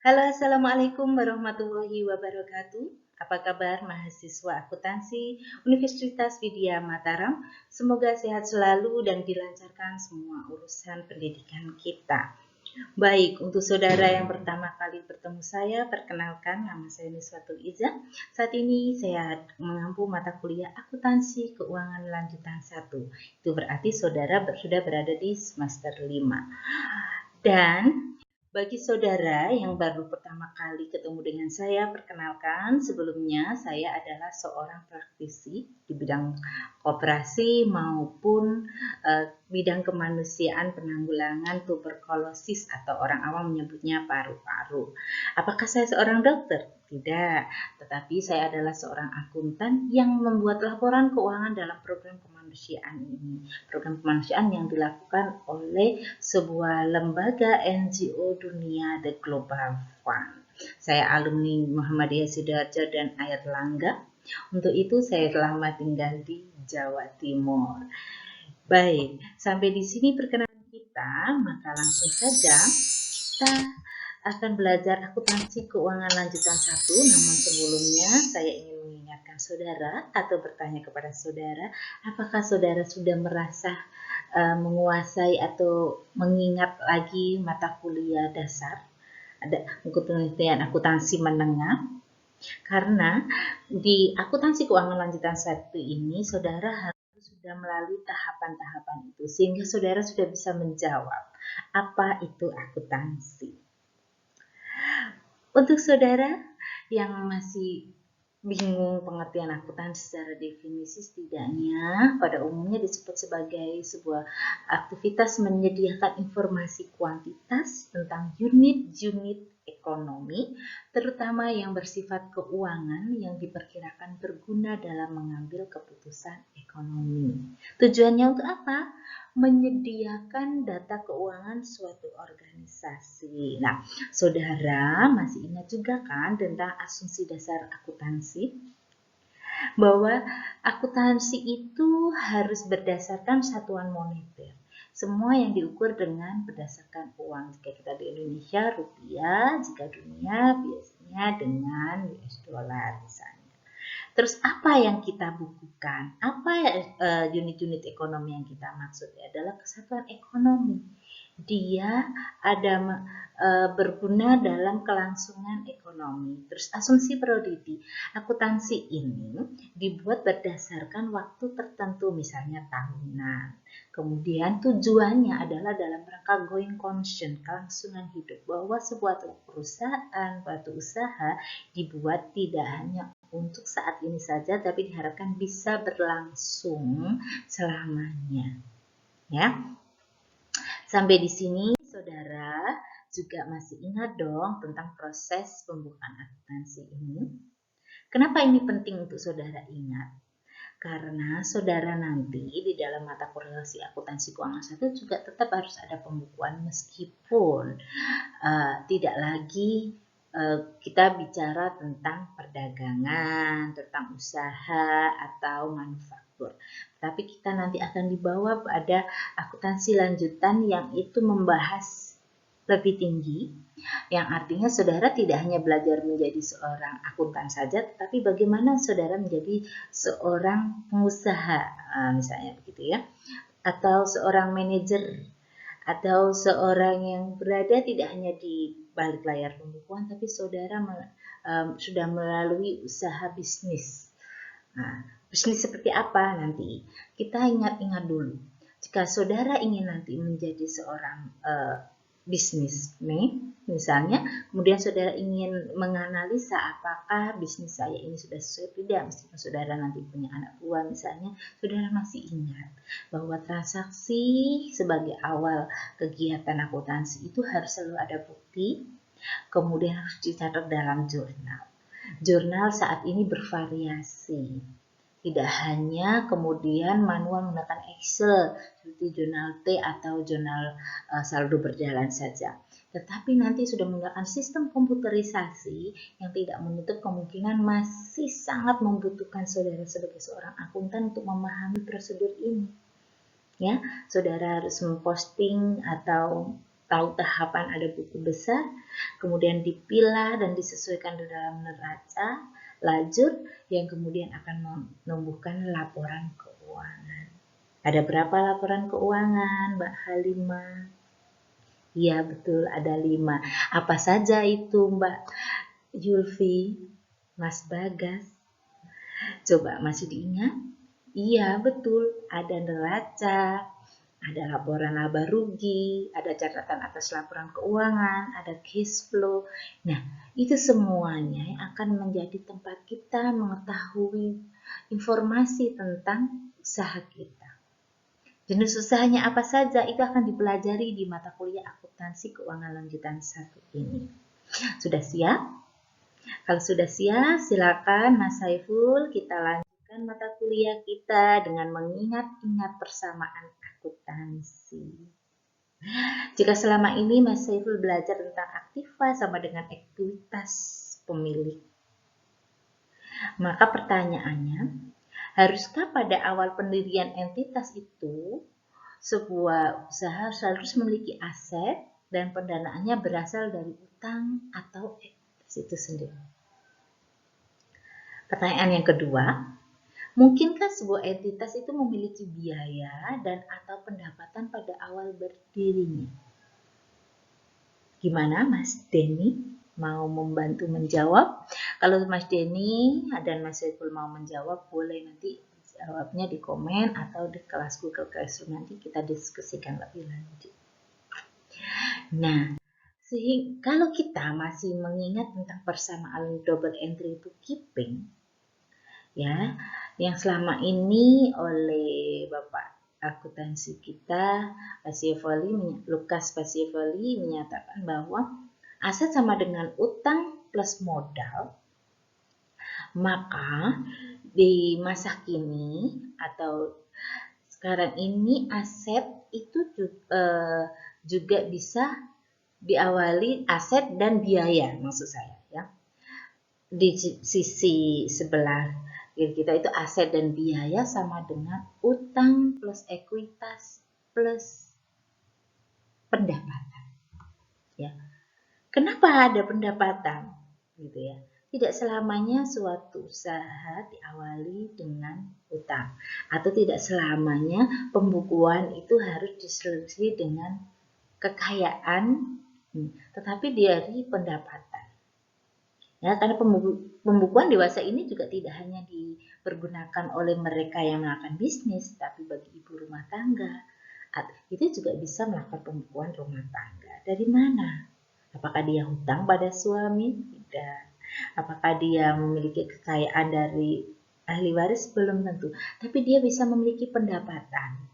Halo, Assalamualaikum warahmatullahi wabarakatuh. Apa kabar mahasiswa akuntansi Universitas Widya Mataram? Semoga sehat selalu dan dilancarkan semua urusan pendidikan kita. Baik, untuk saudara yang pertama kali bertemu saya, perkenalkan nama saya Niswatul Iza. Saat ini saya mengampu mata kuliah akuntansi keuangan lanjutan 1. Itu berarti saudara sudah berada di semester 5. Dan bagi saudara yang baru pertama kali ketemu dengan saya, perkenalkan sebelumnya saya adalah seorang praktisi di bidang koperasi maupun bidang kemanusiaan penanggulangan tuberkulosis atau orang awam menyebutnya paru-paru. Apakah saya seorang dokter? Tidak, tetapi saya adalah seorang akuntan yang membuat laporan keuangan dalam program kemanusiaan ini. Program kemanusiaan yang dilakukan oleh sebuah lembaga NGO dunia, The Global Fund. Saya alumni Muhammadiyah Sidoarjo dan Airlangga. Untuk itu saya lama tinggal di Jawa Timur. Baik, sampai di sini perkenalan kita, maka langsung saja kita akan belajar akuntansi keuangan lanjutan 1. Namun sebelumnya saya ingin mengingatkan saudara atau bertanya kepada saudara, apakah saudara sudah merasa menguasai atau mengingat lagi mata kuliah dasar, ada penelitian akuntansi menengah? Karena di akuntansi keuangan lanjutan 1 ini saudara harus sudah melalui tahapan-tahapan itu sehingga saudara sudah bisa menjawab apa itu akuntansi. Untuk saudara yang masih bingung pengertian akuntansi secara definisi, setidaknya pada umumnya disebut sebagai sebuah aktivitas menyediakan informasi kuantitas tentang unit-unit ekonomi, terutama yang bersifat keuangan yang diperkirakan berguna dalam mengambil keputusan ekonomi. Tujuannya untuk apa? Menyediakan data keuangan suatu organisasi. Nah, saudara masih ingat juga kan tentang asumsi dasar akuntansi? Bahwa akuntansi itu harus berdasarkan satuan moneter. Semua yang diukur dengan berdasarkan uang. Jika kita di Indonesia, rupiah. Jika dunia, biasanya dengan US dollar misalnya. Terus apa yang kita bukukan? Apa unit-unit ekonomi yang kita maksud? Adalah kesatuan ekonomi. Dia ada berguna dalam kelangsungan ekonomi. Terus asumsi prodidi, akuntansi ini dibuat berdasarkan waktu tertentu, misalnya tahunan. Kemudian tujuannya adalah dalam rangka going concern, kelangsungan hidup, bahwa sebuah perusahaan, suatu usaha dibuat tidak hanya untuk saat ini saja, tapi diharapkan bisa berlangsung selamanya. Ya. Sampai di sini saudara juga masih ingat dong tentang proses pembukaan akuntansi ini. Kenapa ini penting untuk saudara ingat? Karena saudara nanti di dalam mata korelasi akuntansi keuangan 1 juga tetap harus ada pembukuan meskipun tidak lagi kita bicara tentang perdagangan, tentang usaha atau manufaktur. Tapi kita nanti akan dibawa pada akuntansi lanjutan yang itu membahas lebih tinggi, yang artinya saudara tidak hanya belajar menjadi seorang akuntan saja, tapi bagaimana saudara menjadi seorang pengusaha, misalnya begitu ya, atau seorang manajer, atau seorang yang berada tidak hanya di balik layar pembukuan, tapi saudara sudah melalui usaha bisnis. Nah, bisnis seperti apa nanti? Kita ingat-ingat dulu. Jika saudara ingin nanti menjadi seorang bisnis nih, misalnya, kemudian saudara ingin menganalisa apakah bisnis saya ini sudah sesuai tidak, meskipun saudara nanti punya anak buah misalnya, saudara masih ingat bahwa transaksi sebagai awal kegiatan akuntansi itu harus selalu ada bukti, kemudian harus dicatat dalam jurnal. Jurnal saat ini bervariasi. Tidak hanya kemudian manual menggunakan Excel seperti jurnal T atau jurnal saldo berjalan saja. Tetapi nanti sudah menggunakan sistem komputerisasi yang tidak menutup kemungkinan masih sangat membutuhkan saudara sebagai seorang akuntan untuk memahami prosedur ini. Ya, saudara harus memposting atau tahu tahapan ada buku besar, kemudian dipilah dan disesuaikan di dalam neraca, lajur yang kemudian akan menumbuhkan laporan keuangan. Ada berapa laporan keuangan, Mbak Halimah? Iya betul, ada 5. Apa saja itu, Mbak Yulfi, Mas Bagas? Coba masih diingat? Iya betul, ada neraca, ada laporan laba rugi, ada catatan atas laporan keuangan, ada cash flow. Nah, itu semuanya akan menjadi tempat kita mengetahui informasi tentang usaha kita. Jenis usahanya apa saja itu akan dipelajari di mata kuliah akuntansi keuangan lanjutan 1 ini. Sudah siap? Kalau sudah siap, silakan Mas Saiful kita lanjutkan mata kuliah kita dengan mengingat-ingat persamaan akuntansi. Jika selama ini Mas Saiful belajar tentang aktiva sama dengan ekuitas pemilik, maka pertanyaannya, haruskah pada awal pendirian entitas itu sebuah usaha harus memiliki aset dan pendanaannya berasal dari utang atau ekuitas itu sendiri? Pertanyaan yang kedua, mungkinkah sebuah entitas itu memiliki biaya dan atau pendapatan pada awal berdirinya? Gimana Mas Denny? Mau membantu menjawab? Kalau Mas Denny dan Mas Saiful mau menjawab, boleh nanti jawabnya di komen atau di kelas Google Classroom, nanti kita diskusikan lebih lanjut. Nah, kalau kita masih mengingat tentang persamaan double entry bookkeeping, ya, yang selama ini oleh Bapak akuntansi kita, Lukas Pasievali menyatakan bahwa aset sama dengan utang plus modal, maka di masa kini atau sekarang ini aset itu juga bisa diawali aset dan biaya, maksud saya ya. Di sisi sebelah kita itu aset dan biaya sama dengan utang plus ekuitas plus pendapatan. Ya. Kenapa ada pendapatan? Gitu ya. Tidak selamanya suatu usaha diawali dengan utang, atau tidak selamanya pembukuan itu harus diselisih dengan kekayaan, tetapi dari pendapatan. Ya, karena pembukuan dewasa ini juga tidak hanya dipergunakan oleh mereka yang melakukan bisnis, tapi bagi ibu rumah tangga itu juga bisa melakukan pembukuan rumah tangga. Dari mana? Apakah dia hutang pada suami? Tidak. Apakah dia memiliki kekayaan dari ahli waris? Belum tentu. Tapi dia bisa memiliki pendapatan,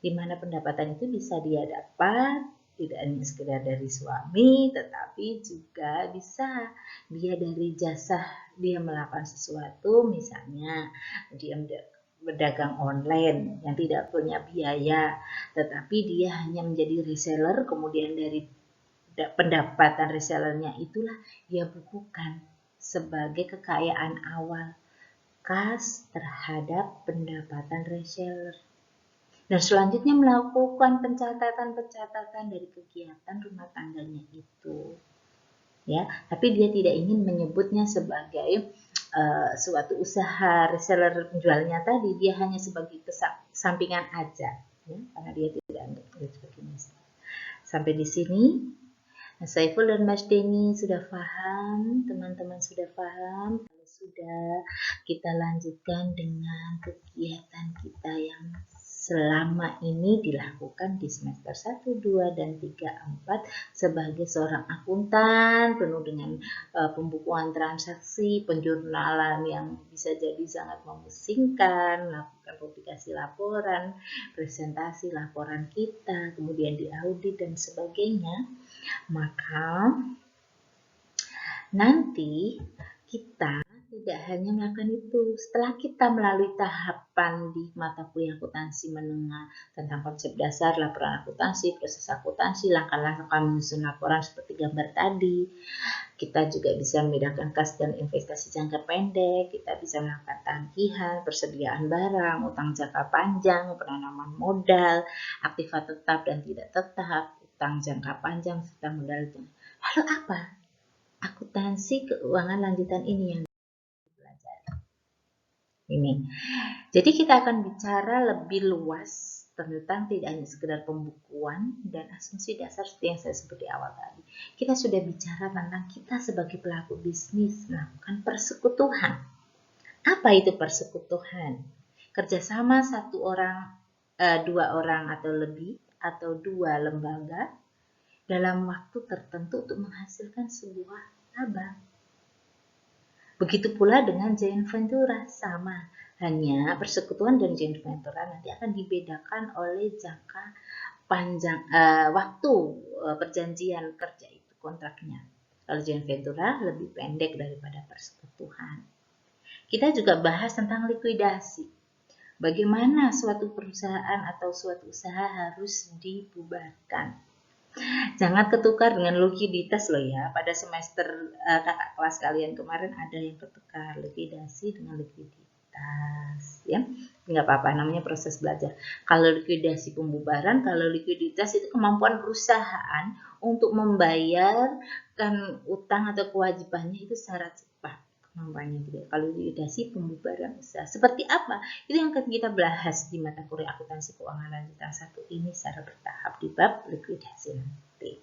di mana pendapatan itu bisa dia dapat tidak hanya sekedar dari suami, tetapi juga bisa dia dari jasa dia melakukan sesuatu, misalnya dia berdagang online yang tidak punya biaya, tetapi dia hanya menjadi reseller, kemudian dari pendapatan resellernya itulah dia bukukan sebagai kekayaan awal kas terhadap pendapatan reseller. Dan selanjutnya melakukan pencatatan dari kegiatan rumah tangganya itu, ya. Tapi dia tidak ingin menyebutnya sebagai suatu usaha reseller penjualnya tadi, dia hanya sebagai sampingan aja, ya, karena dia tidak anggap sebagai bisnis. Sampai di sini, Mas Saiful dan Mas Denny sudah paham, teman-teman sudah paham. Kalau sudah, kita lanjutkan dengan kegiatan kita yang selama ini dilakukan di semester 1, 2, dan 3, 4 sebagai seorang akuntan penuh dengan pembukuan transaksi, penjurnalan yang bisa jadi sangat memusingkan, melakukan publikasi laporan, presentasi laporan kita, kemudian diaudit dan sebagainya. Maka nanti kita tidak hanya melakukan itu. Setelah kita melalui tahapan di mata kuliah akuntansi menengah tentang konsep dasar laporan akuntansi, proses akuntansi, langkah-langkah menyusun laporan seperti gambar tadi, kita juga bisa membedakan kas dan investasi jangka pendek, kita bisa melakukan tagihan, persediaan barang, utang jangka panjang, penanaman modal, aktiva tetap dan tidak tetap, utang jangka panjang serta modal. Lalu apa akuntansi keuangan lanjutan ini yang dipelajari? Ini. Jadi kita akan bicara lebih luas tentang tidak hanya sekedar pembukuan dan asumsi dasar seperti yang saya sebut di awal tadi. Kita sudah bicara tentang kita sebagai pelaku bisnis melakukan persekutuan. Apa itu persekutuan? Kerjasama satu orang, dua orang atau lebih, atau dua lembaga dalam waktu tertentu untuk menghasilkan sebuah laba. Begitu pula dengan joint venture, sama. Hanya persekutuan dan joint venture nanti akan dibedakan oleh jangka panjang waktu perjanjian kerja itu, kontraknya. Kalau joint venture lebih pendek daripada persekutuan. Kita juga bahas tentang likuidasi. Bagaimana suatu perusahaan atau suatu usaha harus dibubarkan. Jangan ketukar dengan likuiditas loh ya. Pada semester kakak kelas kalian kemarin ada yang ketukar likuidasi dengan likuiditas. Ya, nggak apa-apa, namanya proses belajar. Kalau likuidasi pembubaran, kalau likuiditas itu kemampuan perusahaan untuk membayarkan utang atau kewajibannya itu secara cepat kemampuannya gitu. Kalau likuidasi pembubaran usaha seperti apa? Itu yang akan kita bahas di mata kuliah akuntansi keuangan lanjutan 1 ini secara bertahap di bab likuidasi nanti.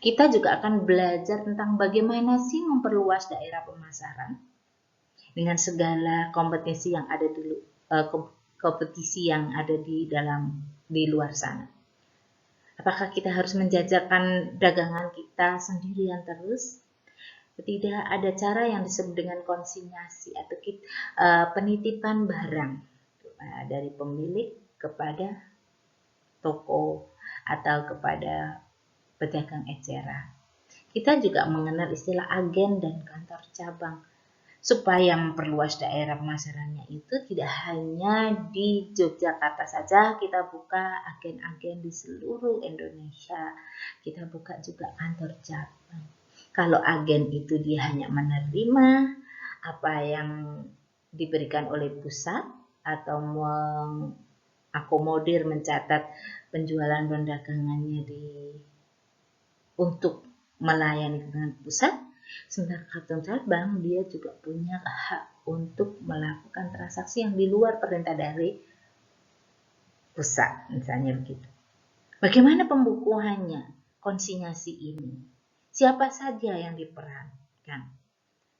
Kita juga akan belajar tentang bagaimana sih memperluas daerah pemasaran dengan segala kompetisi yang ada di luar sana. Apakah kita harus menjajakan dagangan kita sendirian terus? Tidak, ada cara yang disebut dengan konsinyasi atau penitipan barang dari pemilik kepada toko atau kepada pedagang eceran. Kita juga mengenal istilah agen dan kantor cabang. Supaya memperluas daerah pemasarannya itu tidak hanya di Yogyakarta saja, kita buka agen-agen di seluruh Indonesia. Kita buka juga kantor cabang. Kalau agen itu dia hanya menerima apa yang diberikan oleh pusat atau mengakomodir, mencatat penjualan dan dagangannya untuk melayani dengan pusat. Sementara kantor cabang dia juga punya hak untuk melakukan transaksi yang di luar perintah dari pusat, misalnya begitu. Bagaimana pembukuannya konsinyasi ini? Siapa saja yang diperankan?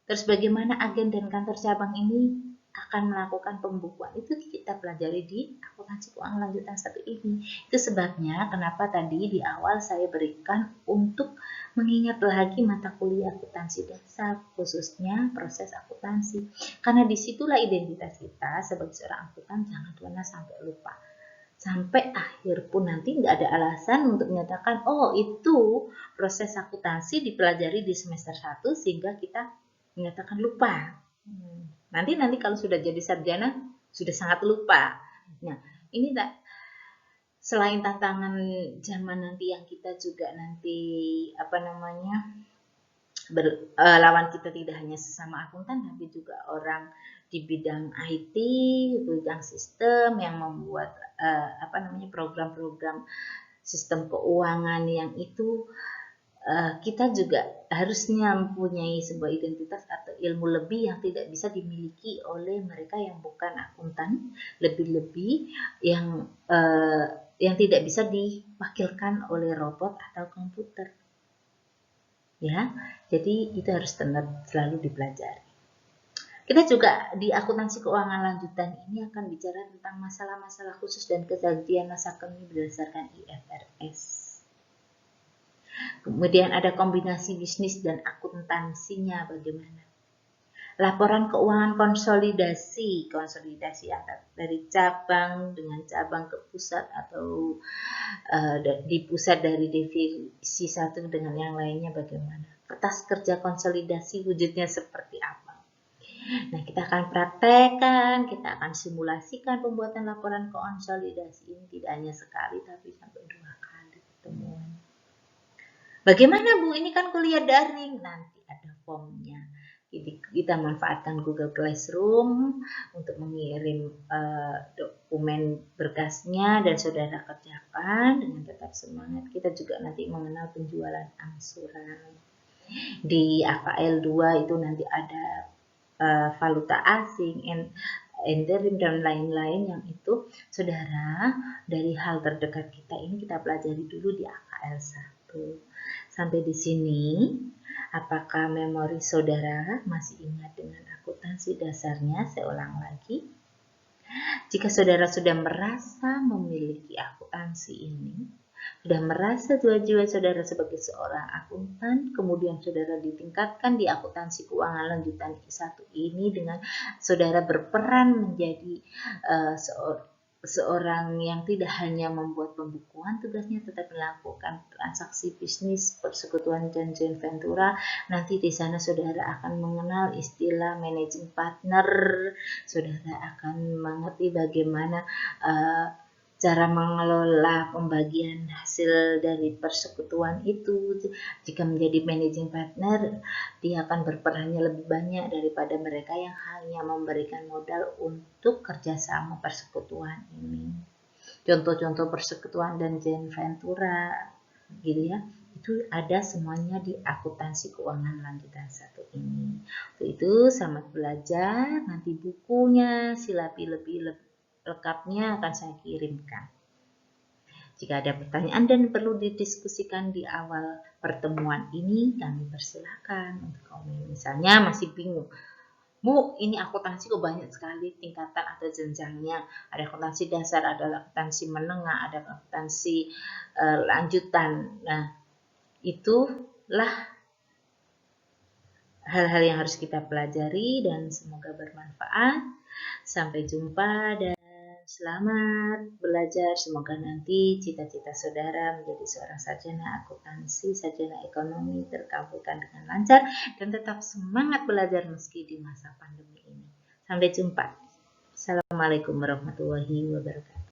Terus bagaimana agen dan kantor cabang ini akan melakukan pembukuan? Itu kita pelajari di akuntansi keuangan lanjutan 1 ini. Itu sebabnya kenapa tadi di awal saya berikan untuk mengingat lagi mata kuliah akuntansi dasar, khususnya proses akuntansi. Karena disitulah identitas kita sebagai seorang akuntan jangan pernah sampai lupa. Sampai akhir pun nanti nggak ada alasan untuk menyatakan, oh itu proses akuntansi dipelajari di semester 1 sehingga kita menyatakan lupa. Nanti kalau sudah jadi sarjana sudah sangat lupa. Nah, ini selain tantangan zaman nanti yang kita juga nanti lawan kita tidak hanya sesama akuntan tapi juga orang di bidang IT, bidang sistem yang membuat program-program sistem keuangan yang itu kita juga harusnya mempunyai sebuah identitas atau ilmu lebih yang tidak bisa dimiliki oleh mereka yang bukan akuntan, lebih-lebih yang tidak bisa diwakilkan oleh robot atau komputer. Ya, jadi itu harus selalu dipelajari. Kita juga di akuntansi keuangan lanjutan ini akan bicara tentang masalah-masalah khusus dan kejadian masa kini berdasarkan IFRS. Kemudian ada kombinasi bisnis dan akuntansinya bagaimana. Laporan keuangan konsolidasi dari cabang dengan cabang ke pusat atau di pusat dari divisi 1 dengan yang lainnya bagaimana. Kertas kerja konsolidasi wujudnya seperti apa. Nah, kita akan praktekkan, kita akan simulasikan pembuatan laporan konsolidasi ini tidak hanya sekali tapi sampai 2 kali pertemuan. Bagaimana Bu? Ini kan kuliah daring, nanti ada formnya. Jadi kita manfaatkan Google Classroom untuk mengirim dokumen berkasnya dan saudara kerjakan. persiapan dengan tetap semangat. Kita juga nanti mengenal penjualan angsuran. Di AKL 2 itu nanti ada valuta asing, enderim dan lain-lain, yang itu saudara dari hal terdekat kita ini kita pelajari dulu di AKL 1. Sampai di sini, apakah memori saudara masih ingat dengan akuntansi dasarnya? Saya ulang lagi. Jika saudara sudah merasa memiliki akuntansi ini, sudah merasa jiwa-jiwa saudara sebagai seorang akuntan, kemudian saudara ditingkatkan di akuntansi keuangan lanjutan I1 ini dengan saudara berperan menjadi seorang yang tidak hanya membuat pembukuan tugasnya, tetapi melakukan transaksi bisnis, persekutuan dan joint venture. Nanti di sana saudara akan mengenal istilah managing partner, saudara akan mengerti bagaimana cara mengelola pembagian hasil dari persekutuan itu. Jika menjadi managing partner, dia akan berperannya lebih banyak daripada mereka yang hanya memberikan modal untuk kerjasama persekutuan ini. Contoh-contoh persekutuan dan joint venture, gitu ya, itu ada semuanya di akuntansi keuangan lanjutan 1 ini. Untuk itu selamat belajar. Nanti bukunya silapi lebih lengkapnya akan saya kirimkan. Jika ada pertanyaan dan perlu didiskusikan di awal pertemuan ini, kami persilahkan untuk komen. Misalnya masih bingung, Bu, ini akuntansi kok banyak sekali tingkatan atau jenjangnya. Ada akuntansi dasar, ada akuntansi menengah, ada akuntansi lanjutan. Nah, itulah hal-hal yang harus kita pelajari dan semoga bermanfaat. Sampai jumpa dan selamat belajar. Semoga nanti cita-cita saudara menjadi seorang sarjana akuntansi, sarjana ekonomi terkabulkan dengan lancar dan tetap semangat belajar meski di masa pandemi ini. Sampai jumpa. Assalamualaikum warahmatullahi wabarakatuh.